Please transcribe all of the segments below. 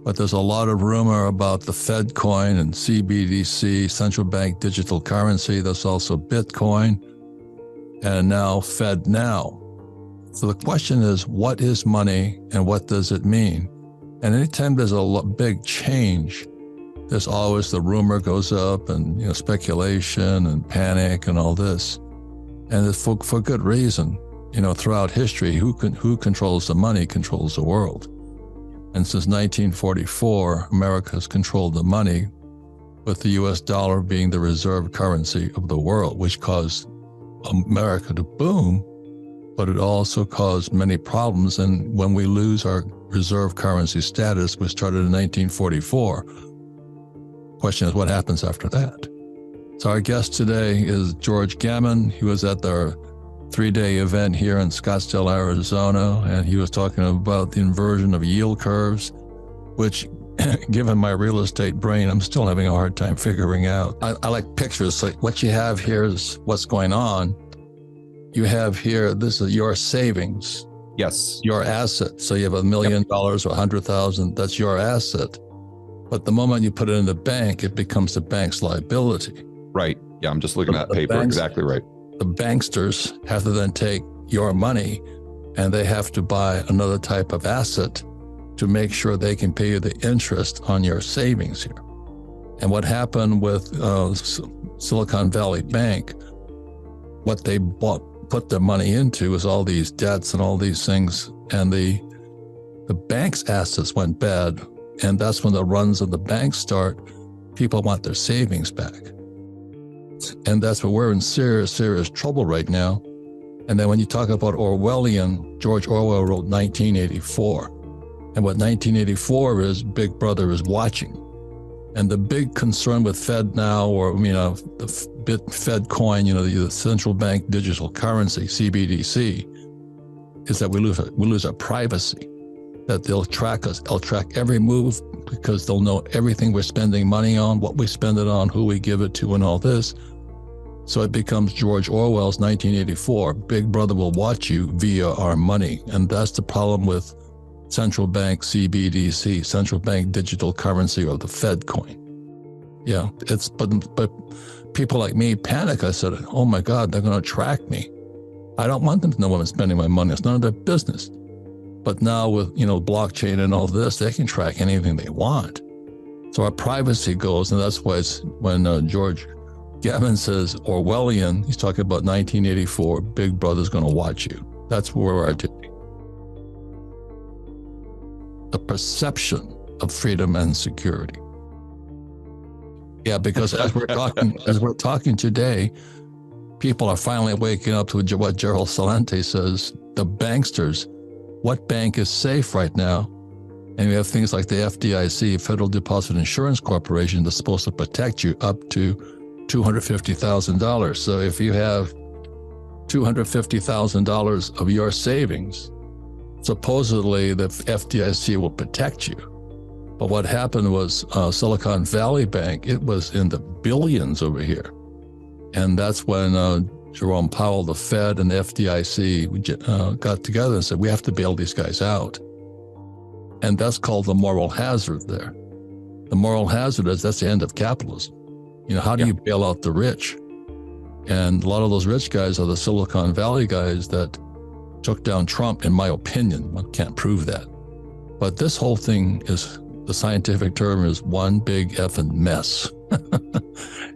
But there's a lot of rumor about the Fed coin and CBDC, central bank digital currency. There's also Bitcoin and now Fed now. So the question is, what is money and what does it mean? And anytime there's a big change, there's always the rumor goes up and speculation and panic and all this. And it's for good reason. Throughout history, who controls the money controls the world. And since 1944, America has controlled the money, with the US dollar being the reserve currency of the world, which caused America to boom, but it also caused many problems. And when we lose our reserve currency status, which started in 1944, the question is, what happens after that? So our guest today is George Gammon. He was at the 3-day event here in Scottsdale, Arizona, and he was talking about the inversion of yield curves, which, given my real estate brain, I'm still having a hard time figuring out. I like pictures. Like what you have here is what's going on. You have here, this is your savings. Yes. Your asset. So you have $1 million or 100,000, that's your asset. But the moment you put it in the bank, it becomes the bank's liability. Right. Yeah, I'm just looking at that paper. Exactly right. The banksters have to then take your money and they have to buy another type of asset to make sure they can pay you the interest on your savings here. And what happened with Silicon Valley Bank, what they put their money into was all these debts and all these things, and the bank's assets went bad, and that's when the runs of the banks start. People want their savings back. And that's where we're in serious, serious trouble right now. And then when you talk about Orwellian, George Orwell wrote 1984. And what 1984 is, Big Brother is watching. And the big concern with Fed now, or the Fed coin, the central bank digital currency, CBDC, is that we lose our privacy. That they'll track us. They'll track every move because they'll know everything we're spending money on, what we spend it on, who we give it to, and all this. So it becomes George Orwell's 1984. Big Brother will watch you via our money. And that's the problem with central bank CBDC, central bank digital currency, or the Fed coin. Yeah, but people like me panic. I said, oh my God, they're going to track me. I don't want them to know when I'm spending my money. It's none of their business. But now with, blockchain and all this, they can track anything they want. So our privacy goes, and that's why it's when George Gammon says Orwellian, he's talking about 1984, Big Brother's going to watch you. That's where we are today. The perception of freedom and security. Yeah, because as we're talking today, people are finally waking up to what Gerald Celente says, the banksters. What bank is safe right now? And we have things like the FDIC, Federal Deposit Insurance Corporation, that's supposed to protect you up to $250,000. So if you have $250,000 of your savings, supposedly the FDIC will protect you. But what happened was Silicon Valley Bank, it was in the billions over here. And that's when Jerome Powell, the Fed, and the FDIC got together and said, we have to bail these guys out. And that's called the moral hazard there. The moral hazard is that's the end of capitalism. How do you bail out the rich? And a lot of those rich guys are the Silicon Valley guys that took down Trump, in my opinion. One can't prove that. But this whole thing is, the scientific term is one big effing mess.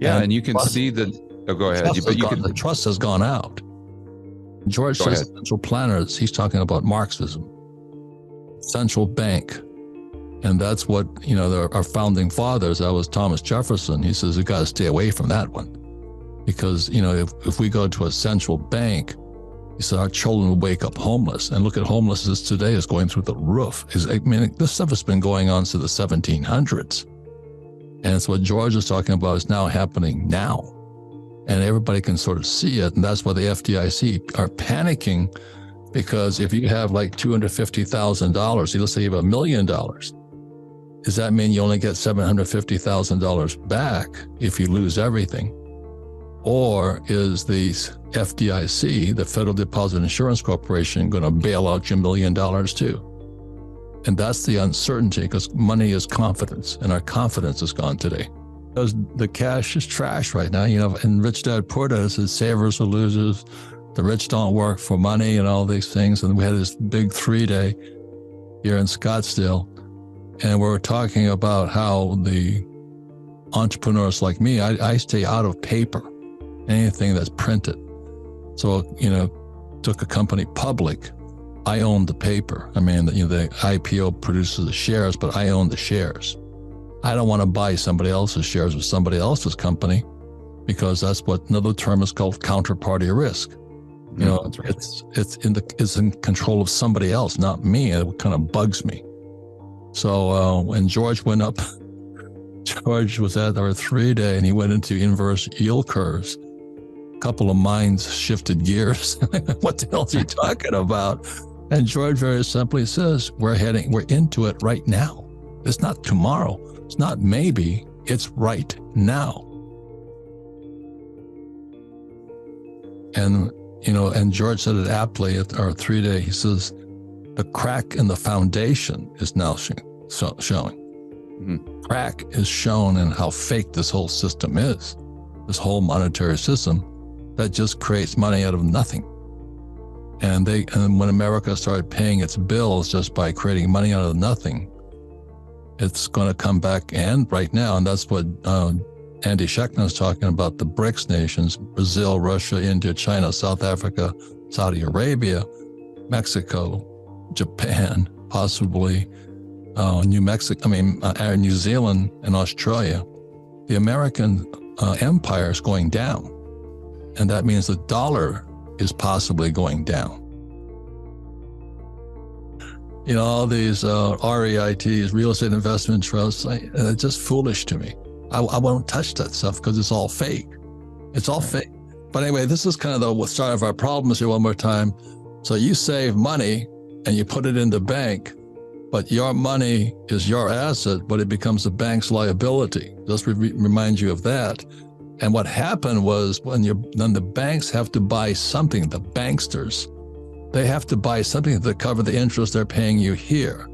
And you can see that. Oh, go ahead. The trust has gone out. George says central planners, he's talking about Marxism, central bank. And that's what, our founding fathers, that was Thomas Jefferson. He says, you got to stay away from that one. Because, if we go to a central bank, he said, our children will wake up homeless. And look at homelessness today is going through the roof. This stuff has been going on since the 1700s. And it's what George is talking about is now happening now. And everybody can sort of see it. And that's why the FDIC are panicking, because if you have like $250,000, let's say you have $1 million, does that mean you only get $750,000 back if you lose everything? Or is the FDIC, the Federal Deposit Insurance Corporation, going to bail out your $1 million too? And that's the uncertainty, because money is confidence, and our confidence is gone today. Because the cash is trash right now. And Rich Dad Poor Dad says savers are losers, the rich don't work for money, and all these things. And we had this big 3-day here in Scottsdale, and we were talking about how the entrepreneurs like me, I stay out of paper, anything that's printed. So, took a company public. I own the paper. I mean, the IPO produces the shares, but I own the shares. I don't want to buy somebody else's shares of somebody else's company, because that's what another term is called counterparty risk. That's right. It's in control of somebody else, not me. It kind of bugs me. So when George went up, George was at our 3-day, and he went into inverse yield curves. A couple of minds shifted gears. What the hell is he talking about? And George very simply says, we're into it right now. It's not tomorrow. It's not maybe. It's right now. And, and George said it aptly at our 3-day. He says, the crack in the foundation is now showing. Mm-hmm. Crack is shown in how fake this whole system is, this whole monetary system that just creates money out of nothing. And when America started paying its bills just by creating money out of nothing, it's going to come back, and right now, and that's what Andy Schechner is talking about, the BRICS nations: Brazil, Russia, India, China, South Africa, Saudi Arabia, Mexico, Japan, possibly New Zealand and Australia. The American empire is going down, and that means the dollar is possibly going down. All these REITs, real estate investment trusts, it's just foolish to me. I won't touch that stuff because it's all fake. It's all fake. But anyway, this is kind of the start of our problems here one more time. So you save money and you put it in the bank, but your money is your asset, but it becomes the bank's liability. Just remind you of that. And what happened was then the banks have to buy something, the banksters, they have to buy something to cover the interest they're paying you here.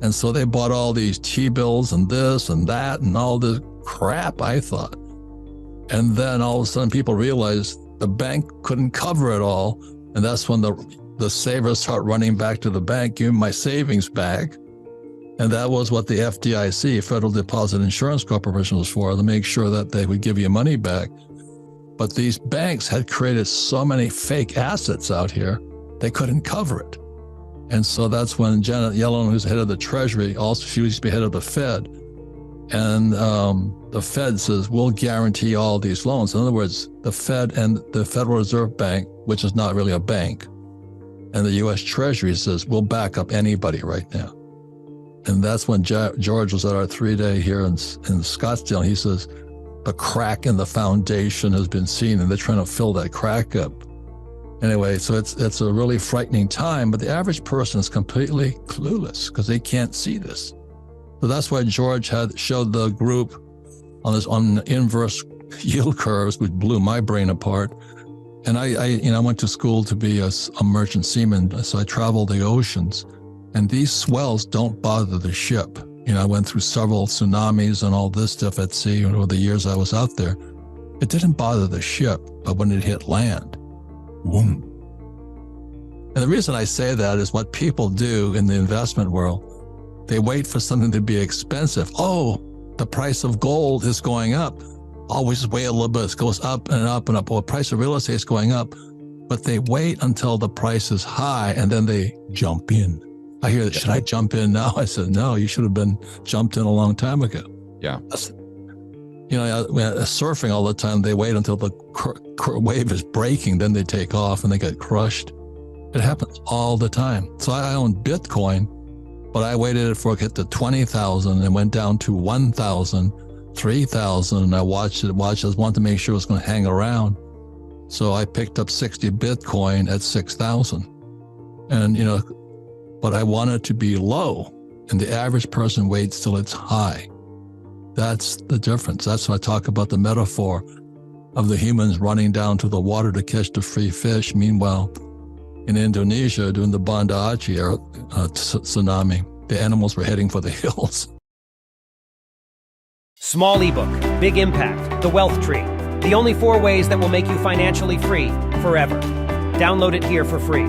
And so they bought all these T-bills and this and that and all this crap, I thought. And then all of a sudden people realized the bank couldn't cover it all. And that's when the savers start running back to the bank, give me my savings back. And that was what the FDIC, Federal Deposit Insurance Corporation, was for, to make sure that they would give you money back. But these banks had created so many fake assets out here, they couldn't cover it. And so that's when Janet Yellen, who's head of the Treasury, also she used to be head of the Fed. And the Fed says, we'll guarantee all these loans. In other words, the Fed and the Federal Reserve Bank, which is not really a bank, and the U.S. Treasury says, we'll back up anybody right now. And that's when George was at our 3-day here in Scottsdale. He says, the crack in the foundation has been seen, and they're trying to fill that crack up. Anyway, so it's a really frightening time, but the average person is completely clueless because they can't see this. So that's why George showed the group on inverse yield curves, which blew my brain apart. And I went to school to be a merchant seaman, so I traveled the oceans. And these swells don't bother the ship. I went through several tsunamis and all this stuff at sea over the years I was out there. It didn't bother the ship, but when it hit land, boom. And the reason I say that is what people do in the investment world. They wait for something to be expensive. Oh, the price of gold is going up. Always wait a little bit. It goes up and up and up. Well, the price of real estate is going up. But they wait until the price is high and then they jump in. I hear that, should I jump in now? I said, no, you should have been jumped in a long time ago. Yeah. Surfing all the time, they wait until the wave is breaking, then they take off and they get crushed. It happens all the time. So I own Bitcoin, but I waited for it to get to 20,000 and went down to 1,000, 3,000. And I watched it. I just wanted to make sure it was going to hang around. So I picked up 60 Bitcoin at 6,000. And, but I want it to be low, and the average person waits till it's high. That's the difference. That's when I talk about the metaphor of the humans running down to the water to catch the free fish. Meanwhile, in Indonesia, during the Banda Aceh tsunami, the animals were heading for the hills. Small ebook, big impact, the wealth tree. The only 4 ways that will make you financially free forever. Download it here for free.